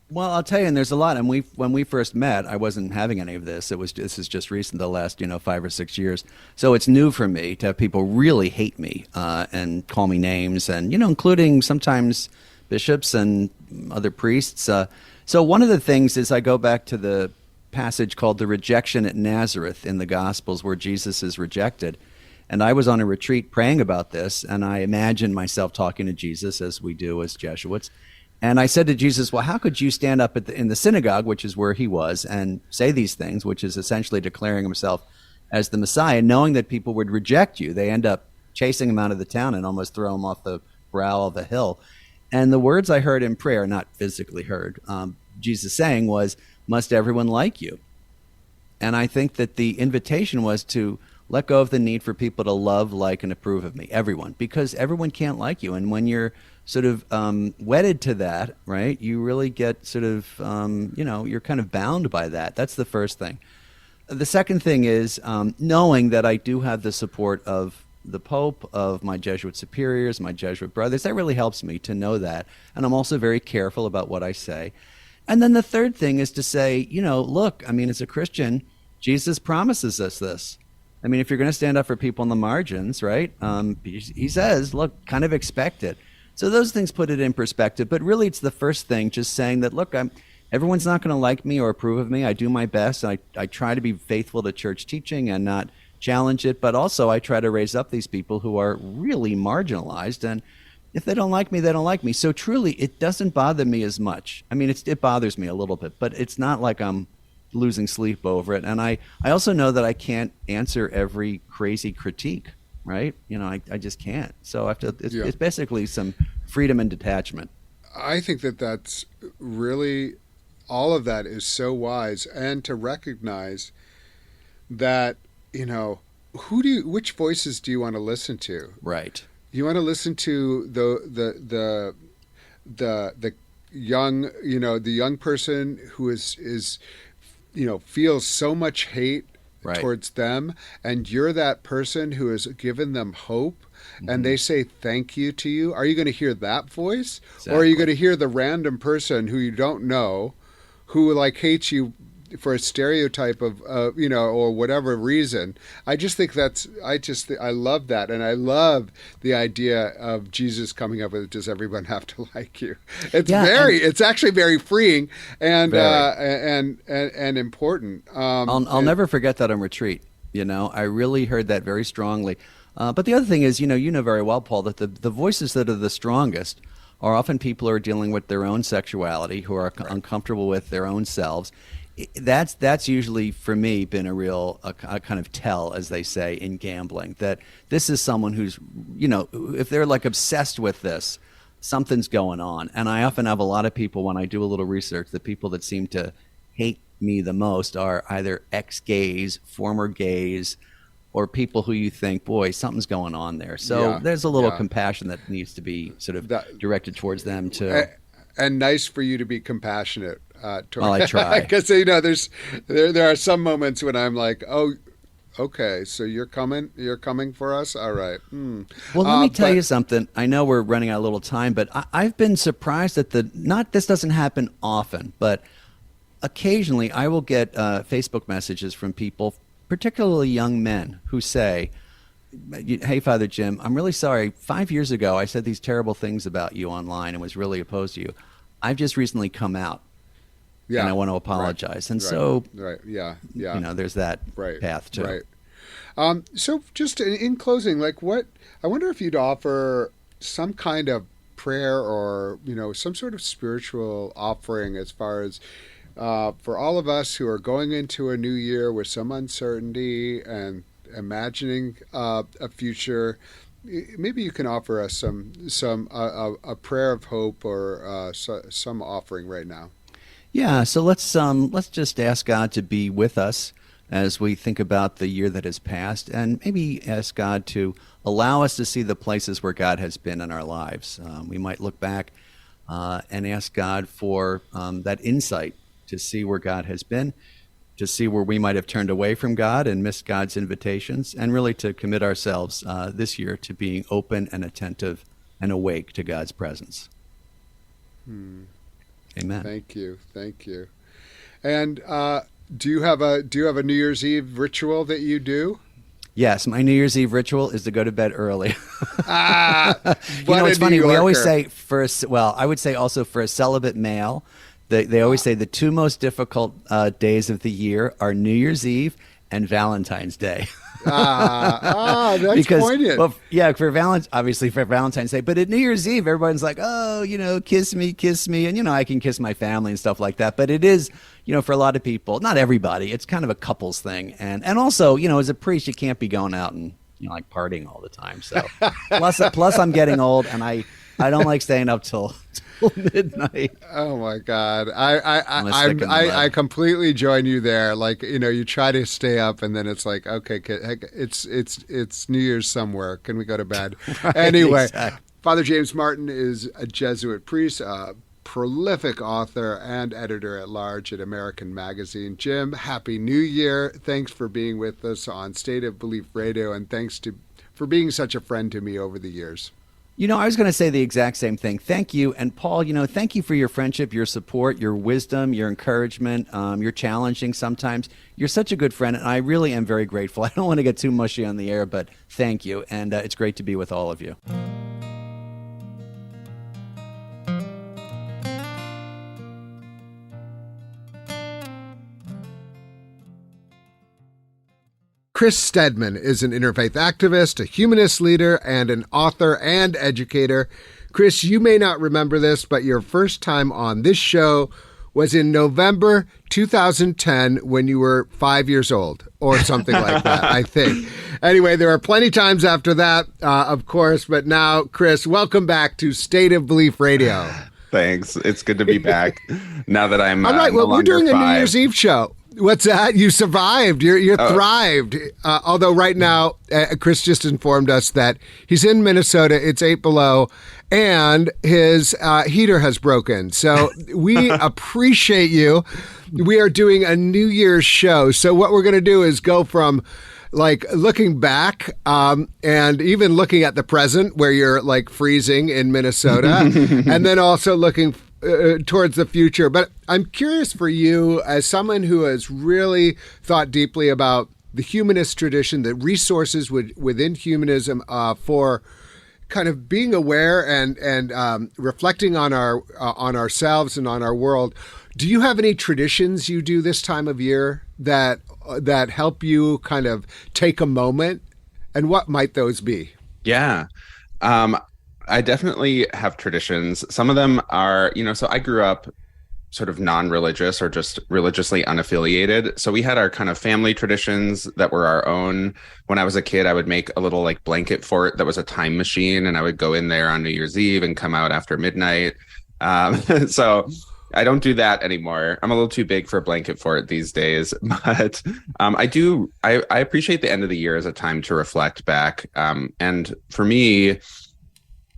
Well, I'll tell you, and there's a lot. And when we first met, I wasn't having any of this. This is just recent, the last 5 or 6 years. So it's new for me to have people really hate me and call me names, and including sometimes bishops and other priests. So one of the things is I go back to the passage called the rejection at Nazareth in the Gospels, where Jesus is rejected. And I was on a retreat praying about this, and I imagined myself talking to Jesus, as we do as Jesuits. And I said to Jesus, well, how could you stand up in the synagogue, which is where he was, and say these things, which is essentially declaring himself as the Messiah, knowing that people would reject you? They end up chasing him out of the town and almost throw him off the brow of the hill. And the words I heard in prayer, not physically heard, Jesus saying was, must everyone like you? And I think that the invitation was to let go of the need for people to love, like, and approve of me, everyone, because everyone can't like you. And when you're sort of wedded to that, right, you really get sort of, you're kind of bound by that. That's the first thing. The second thing is knowing that I do have the support of the Pope, of my Jesuit superiors, my Jesuit brothers. That really helps me to know that. And I'm also very careful about what I say. And then the third thing is to say, look, I mean, as a Christian, Jesus promises us this. I mean, if you're going to stand up for people on the margins, right, he says, look, kind of expect it. So those things put it in perspective. But really, it's the first thing, just saying that, look, everyone's not going to like me or approve of me. I do my best. I try to be faithful to church teaching and not challenge it. But also, I try to raise up these people who are really marginalized. And if they don't like me, they don't like me. So truly, it doesn't bother me as much. I mean, it bothers me a little bit, but it's not like I'm losing sleep over it. And I also know that I can't answer every crazy critique, right? I just can't. So it's basically some freedom and detachment. I think that's really, all of that is so wise. And to recognize that, which voices do you want to listen to? Right. You want to listen to the young, the young person who is feels so much hate towards them, and you're that person who has given them hope, and they say thank you to you. Are you going to hear that voice? Exactly. Or are you going to hear the random person who you don't know, who like hates you for a stereotype of, or whatever reason? I just think I love that. And I love the idea of Jesus coming up with, does everyone have to like you? It's actually very freeing and important. I'll never forget that on retreat. I really heard that very strongly. But the other thing is, you know very well, Paul, that the voices that are the strongest are often people who are dealing with their own sexuality, who are uncomfortable with their own selves. That's usually, for me, been a kind of tell, as they say in gambling, that this is someone who's, if they're like obsessed with this, something's going on. And I often have a lot of people, when I do a little research, the people that seem to hate me the most are either ex-gays, former gays, or people who you think, boy, something's going on there. So there's a little compassion that needs to be sort of directed towards them too. And nice for you to be compassionate. Well, I try. Because there are some moments when I'm like, oh, okay, so you're coming for us, all right. Well, let me tell you something. I know we're running out of little time, but I've been surprised at this doesn't happen often, but occasionally I will get Facebook messages from people, particularly young men, who say, hey, Father Jim, I'm really sorry. 5 years ago, I said these terrible things about you online and was really opposed to you. I've just recently come out, and I want to apologize. And so, there's that path too. Right. So just in closing, I wonder if you'd offer some kind of prayer or, some sort of spiritual offering as far as for all of us who are going into a new year with some uncertainty and imagining a future. Maybe you can offer us a prayer of hope or some offering right now. Yeah, so let's just ask God to be with us as we think about the year that has passed, and maybe ask God to allow us to see the places where God has been in our lives. We might look back and ask God for that insight to see where God has been, to see where we might have turned away from God and missed God's invitations, and really to commit ourselves this year to being open and attentive and awake to God's presence. Amen. Thank you. And do you have a New Year's Eve ritual that you do? Yes, my New Year's Eve ritual is to go to bed early. It's funny. We always say I would say also for a celibate male, they always say the two most difficult days of the year are New Year's Eve and Valentine's Day. That's because, poignant. Well, yeah, obviously for Valentine's Day, but at New Year's Eve, everyone's like, oh, kiss me. And, I can kiss my family and stuff like that. But it is, for a lot of people, not everybody, it's kind of a couples thing. And also, as a priest, you can't be going out and, like partying all the time. So plus I'm getting old and I don't like staying up till midnight. Oh my God. I completely join you there. Like, you try to stay up and then it's like, okay, it's New Year's somewhere. Can we go to bed? Right, anyway, exactly. Father James Martin is a Jesuit priest, a prolific author and editor at large at American Magazine. Jim, Happy New Year. Thanks for being with us on State of Belief Radio, and thanks for being such a friend to me over the years. I was going to say the exact same thing. Thank you. And Paul, thank you for your friendship, your support, your wisdom, your encouragement. You're challenging sometimes. You're such a good friend, and I really am very grateful. I don't want to get too mushy on the air, but thank you. And it's great to be with all of you. Chris Stedman is an interfaith activist, a humanist leader, and an author and educator. Chris, you may not remember this, but your first time on this show was in November 2010 when you were 5 years old or something like that, I think. Anyway, there are plenty times after that, of course. But now, Chris, welcome back to State of Belief Radio. Thanks. It's good to be back now that I'm all right. Well, we're doing 5. a New Year's Eve show. What's that? You survived. You thrived. Although right now, Chris just informed us that he's in Minnesota. It's 8 below, and his heater has broken. So we appreciate you. We are doing a New Year's show. So what we're going to do is go from like looking back and even looking at the present where you're like freezing in Minnesota, and then also looking towards the future. But I'm curious for you, as someone who has really thought deeply about the humanist tradition, the resources within humanism for kind of being aware and reflecting on ourselves and on our world. Do you have any traditions you do this time of year that help you kind of take a moment? And what might those be? Yeah. I definitely have traditions. Some of them are, so I grew up sort of non-religious or just religiously unaffiliated. So we had our kind of family traditions that were our own. When I was a kid, I would make a little like blanket fort that was a time machine, and I would go in there on New Year's Eve and come out after midnight. So I don't do that anymore. I'm a little too big for a blanket fort these days, but I appreciate the end of the year as a time to reflect back. And for me,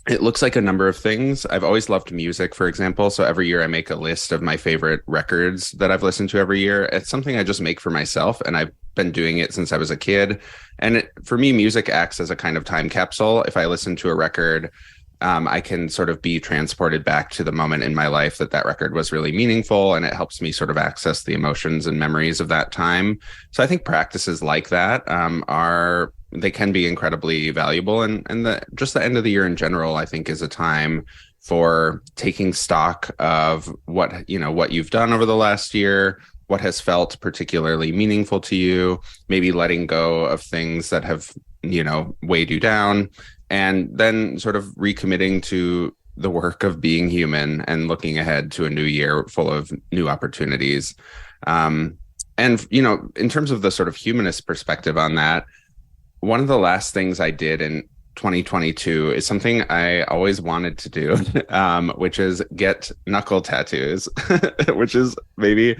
it looks like a number of things. I've always loved music, for example. So every year I make a list of my favorite records that I've listened to every year. It's something I just make for myself, and I've been doing it since I was a kid. And for me, music acts as a kind of time capsule. If I listen to a record, I can sort of be transported back to the moment in my life that record was really meaningful, and it helps me sort of access the emotions and memories of that time. So I think practices like that they can be incredibly valuable, and just the end of the year in general, I think, is a time for taking stock of what you've done over the last year, what has felt particularly meaningful to you, maybe letting go of things that have weighed you down, and then sort of recommitting to the work of being human and looking ahead to a new year full of new opportunities. And in terms of the sort of humanist perspective on that, one of the last things I did in 2022 is something I always wanted to do, which is get knuckle tattoos, which is maybe,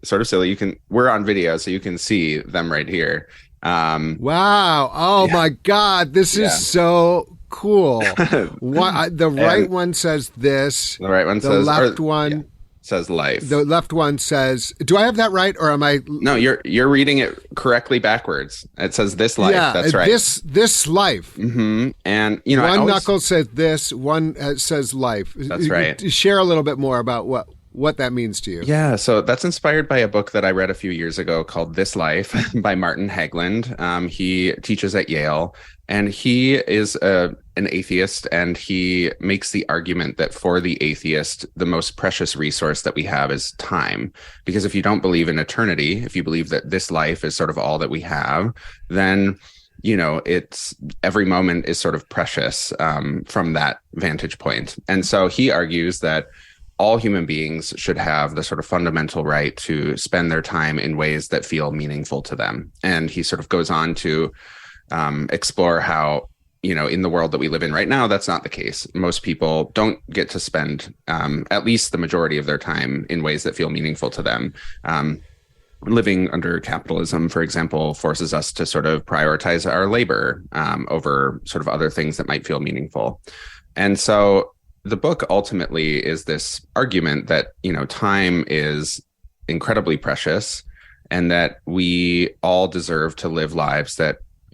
sort of silly. We're on video, so you can see them right here. Wow. Oh my God. This is so cool. The right one says this. The right one the says, left one says life. The left one says, do I have that right? Or am I? No, you're reading it correctly backwards. It says this life. Yeah, that's right. This life. Mm-hmm. And, one knuckle says this, one says life. That's right. Share a little bit more about what that means to you. Yeah, so that's inspired by a book that I read a few years ago called This Life by Martin Hagland. He teaches at Yale, and he is an atheist, and he makes the argument that for the atheist, the most precious resource that we have is time. Because if you don't believe in eternity, if you believe that this life is sort of all that we have, then it's every moment is sort of precious from that vantage point. And so he argues that all human beings should have the sort of fundamental right to spend their time in ways that feel meaningful to them. And he sort of goes on to explore how, in the world that we live in right now, that's not the case. Most people don't get to spend at least the majority of their time in ways that feel meaningful to them. Living under capitalism, for example, forces us to sort of prioritize our labor over sort of other things that might feel meaningful. And so the book ultimately is this argument that, time is incredibly precious, and that we all deserve to live lives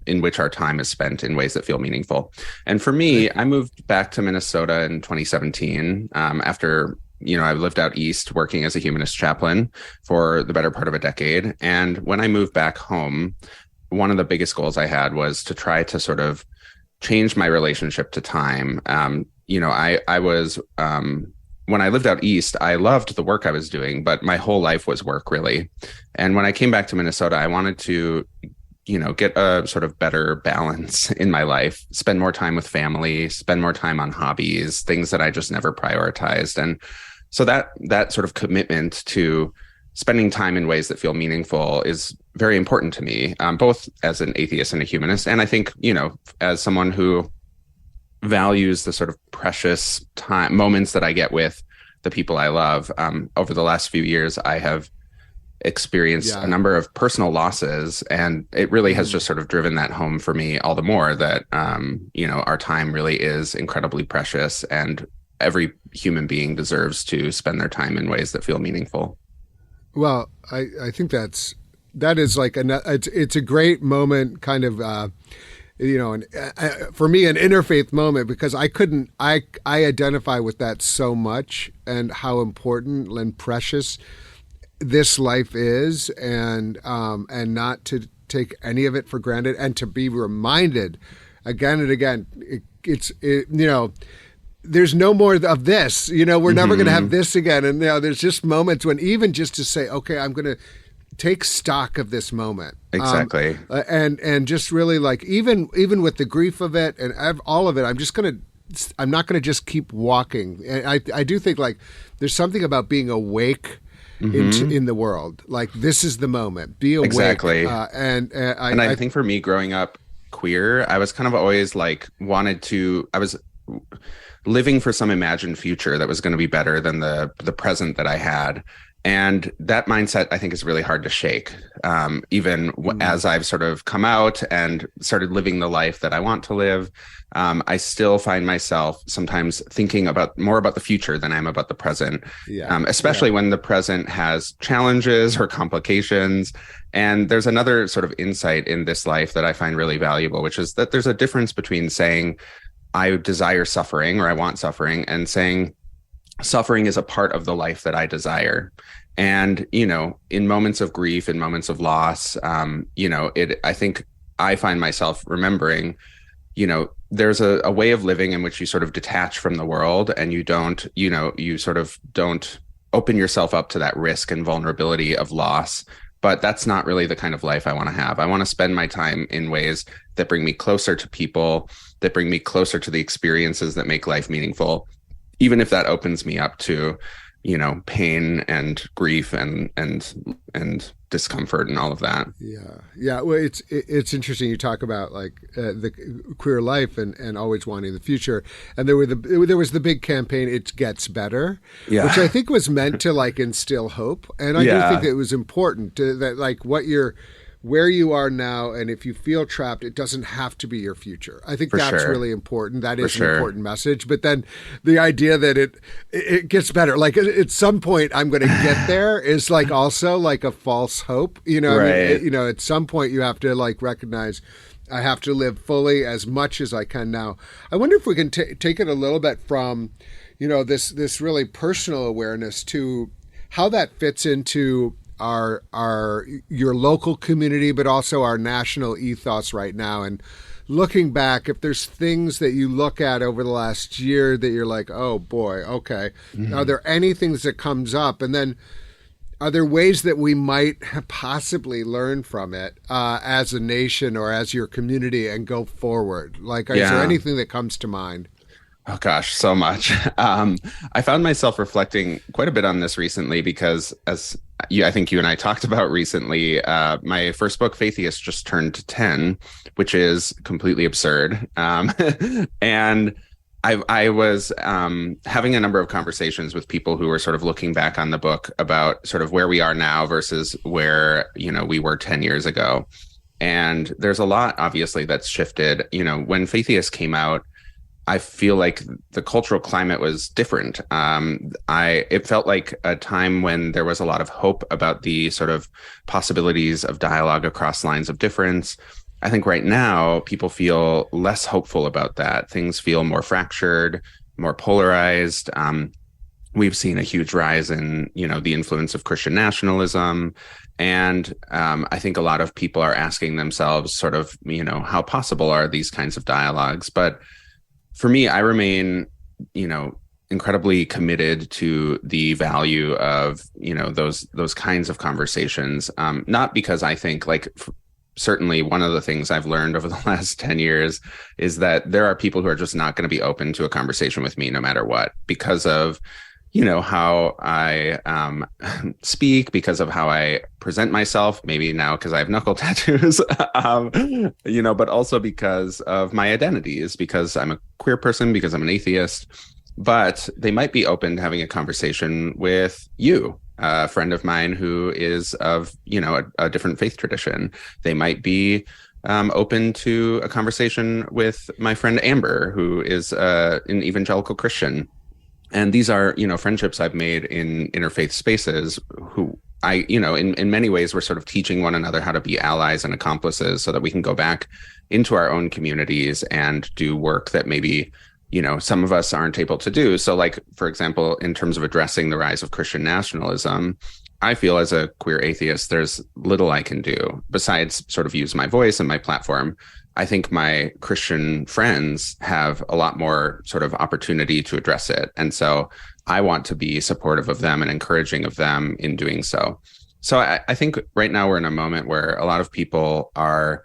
in which our time is spent in ways that feel meaningful. And for me, I moved back to Minnesota in 2017 after, I lived out east working as a humanist chaplain for the better part of a decade. And when I moved back home, one of the biggest goals I had was to try to sort of change my relationship to time. I was, when I lived out east, I loved the work I was doing, but my whole life was work, really. And when I came back to Minnesota, I wanted to, get a sort of better balance in my life, spend more time with family, spend more time on hobbies, things that I just never prioritized. And so that sort of commitment to spending time in ways that feel meaningful is very important to me, both as an atheist and a humanist. And I think, as someone who values the sort of precious time moments that I get with the people I love. Over the last few years, I have experienced a number of personal losses, and it really has just sort of driven that home for me all the more that, our time really is incredibly precious, and every human being deserves to spend their time in ways that feel meaningful. Well, I think that is like it's a great moment, kind of, for me, an interfaith moment, because I identify with that so much, and how important and precious this life is, and not to take any of it for granted, and to be reminded again and again, there's no more of this, we're never going to have this again. And there's just moments when, even just to say, okay, I'm going to take stock of this moment. Exactly. And just really, like, even with the grief of it and all of it, I'm not going to just keep walking. And I do think, like, there's something about being awake in the world. Like, this is the moment. Be awake. Exactly. I think for me, growing up queer, I was kind of always like I was living for some imagined future that was going to be better than the present that I had. And that mindset, I think, is really hard to shake. Even as I've sort of come out and started living the life that I want to live, I still find myself sometimes thinking more about the future than I'm about the present, especially when the present has challenges or complications. And there's another sort of insight in this life that I find really valuable, which is that there's a difference between saying, I desire suffering, or I want suffering, and saying, suffering is a part of the life that I desire. And, in moments of grief, in moments of loss, I think I find myself remembering, there's a way of living in which you sort of detach from the world, and you don't open yourself up to that risk and vulnerability of loss. But that's not really the kind of life I want to have. I want to spend my time in ways that bring me closer to people, that bring me closer to the experiences that make life meaningful, even if that opens me up to pain and grief and discomfort and all of that. Yeah. Well, it's interesting. You talk about like the queer life and always wanting the future, and there was the big campaign. It gets better, which I think was meant to like instill hope, and I do think that it was important that like where you are now, and if you feel trapped, it doesn't have to be your future. I think that's really important. That is an important message. But then the idea that it gets better, like at some point I'm going to get there, is like also like a false hope. I mean, at some point you have to like recognize I have to live fully as much as I can now. I wonder if we can take it a little bit from, this really personal awareness to how that fits into your local community, but also our national ethos right now. And looking back, if there's things that you look at over the last year that you're like, oh boy, okay. Mm-hmm. Are there any things that comes up? And then are there ways that we might possibly learn from it as a nation or as your community and go forward? Like, is there anything that comes to mind? Oh gosh, so much. I found myself reflecting quite a bit on this recently because, I think you and I talked about recently, my first book, Faithiest, just turned 10, which is completely absurd. And I was having a number of conversations with people who were sort of looking back on the book about sort of where we are now versus where, we were 10 years ago. And there's a lot, obviously, that's shifted. When Faithiest came out, I feel like the cultural climate was different. It felt like a time when there was a lot of hope about the sort of possibilities of dialogue across lines of difference. I think right now people feel less hopeful about that. Things feel more fractured, more polarized. We've seen a huge rise in, the influence of Christian nationalism. And I think a lot of people are asking themselves sort of, how possible are these kinds of dialogues? But for me, I remain, incredibly committed to the value of, those kinds of conversations. Not because I think certainly one of the things I've learned over the last 10 years is that there are people who are just not going to be open to a conversation with me no matter what, because of, how I speak, because of how I present myself, maybe now because I have knuckle tattoos, but also because of my identities, because I'm a queer person, because I'm an atheist. But they might be open to having a conversation with you, a friend of mine who is of, a different faith tradition. They might be open to a conversation with my friend Amber, who is an evangelical Christian. And these are, friendships I've made in interfaith spaces who I, in many ways, we're sort of teaching one another how to be allies and accomplices so that we can go back into our own communities and do work that maybe, some of us aren't able to do. So like, for example, in terms of addressing the rise of Christian nationalism, I feel as a queer atheist, there's little I can do besides sort of use my voice and my platform. I think my Christian friends have a lot more sort of opportunity to address it. And so I want to be supportive of them and encouraging of them in doing so. So I think right now we're in a moment where a lot of people are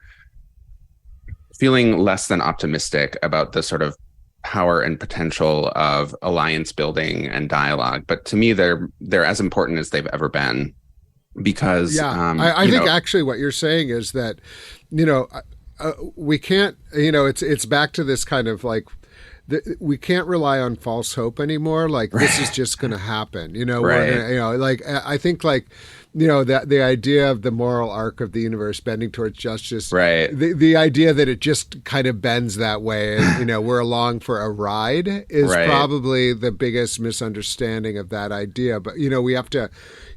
feeling less than optimistic about the sort of power and potential of alliance building and dialogue. But to me, they're as important as they've ever been because I think actually what you're saying is that, we can't, it's back to this kind of like, we can't rely on false hope anymore. Like this is just going to happen, right. I think that the idea of the moral arc of the universe bending towards justice, right. The idea that it just kind of bends that way and, we're along for a ride is right. Probably the biggest misunderstanding of that idea. But, we have to,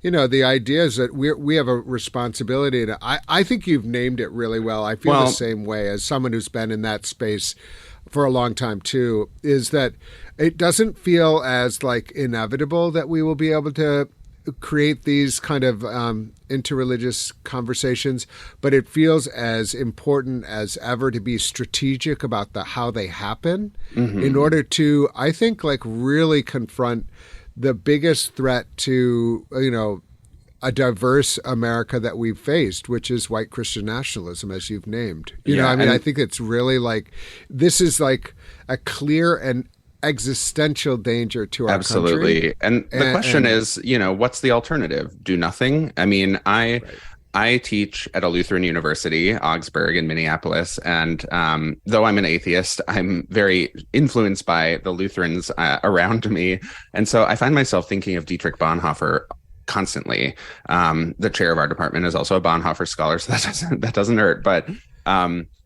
the idea is that we have a responsibility to, I think you've named it really well. I feel the same way as someone who's been in that space for a long time too, is that it doesn't feel as like inevitable that we will be able to create these kind of interreligious conversations, but it feels as important as ever to be strategic about how they happen in order to, I think, like really confront the biggest threat to, a diverse America that we've faced, which is white Christian nationalism, as you've named. I think it's really like, this is like a clear and existential danger to our Absolutely. country. And the question is, what's the alternative? Do nothing? I mean, I teach at a Lutheran university, Augsburg in Minneapolis, and though I'm an atheist, I'm very influenced by the Lutherans around me. And so I find myself thinking of Dietrich Bonhoeffer constantly. The chair of our department is also a Bonhoeffer scholar, so that doesn't hurt. But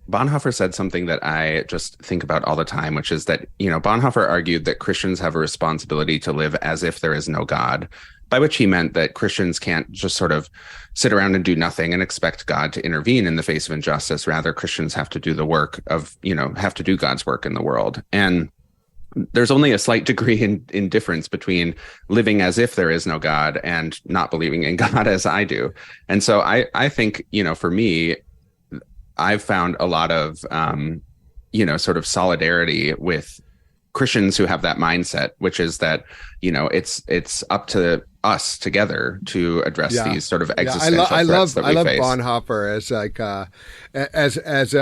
Bonhoeffer said something that I just think about all the time, which is that, Bonhoeffer argued that Christians have a responsibility to live as if there is no God, by which he meant that Christians can't just sort of sit around and do nothing and expect God to intervene in the face of injustice. Rather, Christians have to do the work of, have to do God's work in the world. And there's only a slight degree in difference between living as if there is no God and not believing in God as I do. And so I think, for me, I've found a lot of, sort of solidarity with Christians who have that mindset, which is that, it's up to us together to address these sort of existential threats that we face. I love Bonhoeffer as like as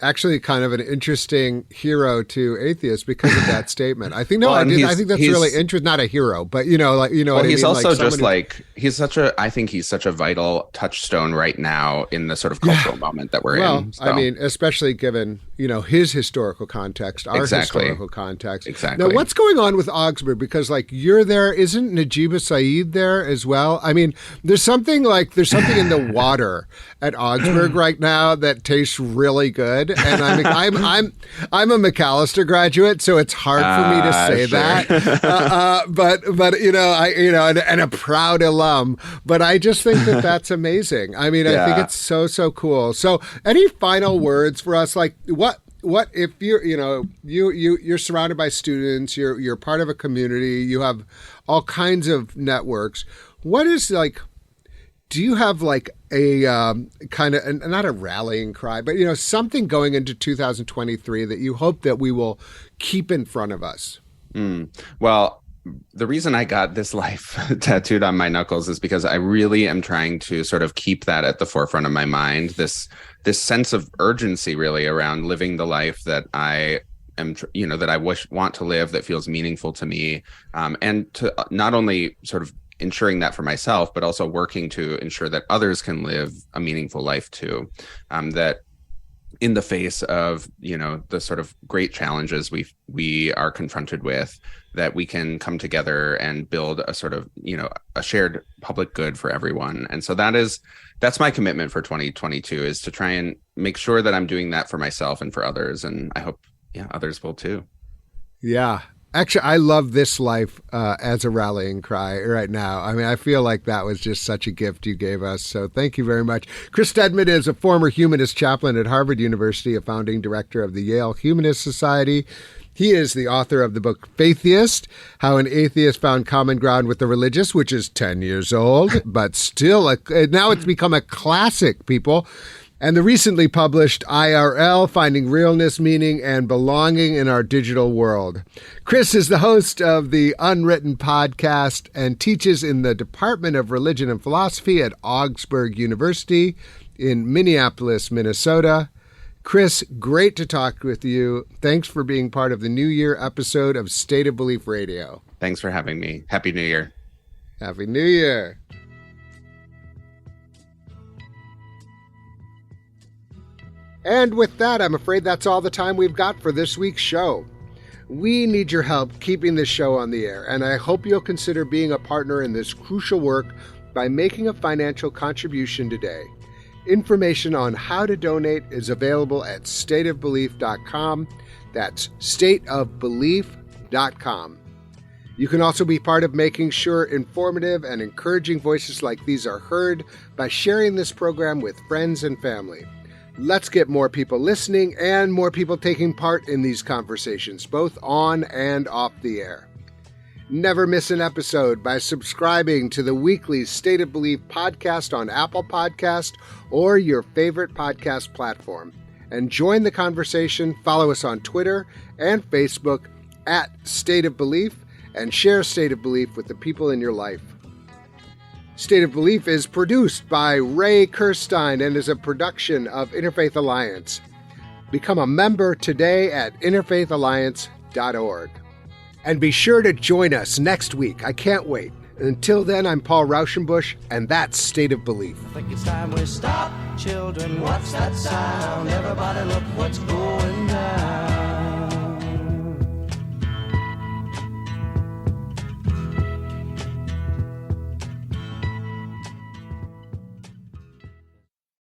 actually kind of an interesting hero to atheists because of that statement. I think I think that's really interesting. Not a hero, but he's also just like he's such a vital touchstone right now in the sort of cultural moment that we're in. So. I mean, especially given his historical context, our historical context. Exactly. Now, what's going on with Augsburg? Because you're there, isn't Najiba Saeed there as well? I mean, there's something in the water at Augsburg right now that tastes really good. And I'm a McAllister graduate, so it's hard for me to say that. But and a proud alum. But I just think that that's amazing. I mean, I think it's so cool. So, any final words for us? Like, what if you're surrounded by students, you're part of a community, you have all kinds of networks. What is do you have a kind of, not a rallying cry, but something going into 2023 that you hope that we will keep in front of us? Well, the reason I got this life tattooed on my knuckles is because I really am trying to sort of keep that at the forefront of my mind. This sense of urgency really around living the life that I am, that I want to live, that feels meaningful to me, and to not only sort of ensuring that for myself, but also working to ensure that others can live a meaningful life too. That in the face of, the sort of great challenges we are confronted with, that we can come together and build a sort of, a shared public good for everyone. And so that's my commitment for 2022, is to try and make sure that I'm doing that for myself and for others. And I hope, others will too. Yeah. Actually, I love this life as a rallying cry right now. I mean, I feel like that was just such a gift you gave us. So thank you very much. Chris Stedman is a former humanist chaplain at Harvard University, a founding director of the Yale Humanist Society. He is the author of the book Faithiest, How an Atheist Found Common Ground with the Religious, which is 10 years old, but still, now it's become a classic, people. And the recently published IRL, Finding Realness, Meaning, and Belonging in Our Digital World. Chris is the host of the Unwritten podcast and teaches in the Department of Religion and Philosophy at Augsburg University in Minneapolis, Minnesota. Chris, great to talk with you. Thanks for being part of the New Year episode of State of Belief Radio. Thanks for having me. Happy New Year. Happy New Year. And with that, I'm afraid that's all the time we've got for this week's show. We need your help keeping this show on the air, and I hope you'll consider being a partner in this crucial work by making a financial contribution today. Information on how to donate is available at stateofbelief.com. That's stateofbelief.com. You can also be part of making sure informative and encouraging voices like these are heard by sharing this program with friends and family. Let's get more people listening and more people taking part in these conversations, both on and off the air. Never miss an episode by subscribing to the weekly State of Belief podcast on Apple Podcast or your favorite podcast platform. And join the conversation. Follow us on Twitter and Facebook at State of Belief, and share State of Belief with the people in your life. State of Belief is produced by Ray Kirstein and is a production of Interfaith Alliance. Become a member today at interfaithalliance.org. And be sure to join us next week. I can't wait. Until then, I'm Paul Rauschenbusch, and that's State of Belief. I think it's time we stop. Children, what's that sound? Everybody look what's going down.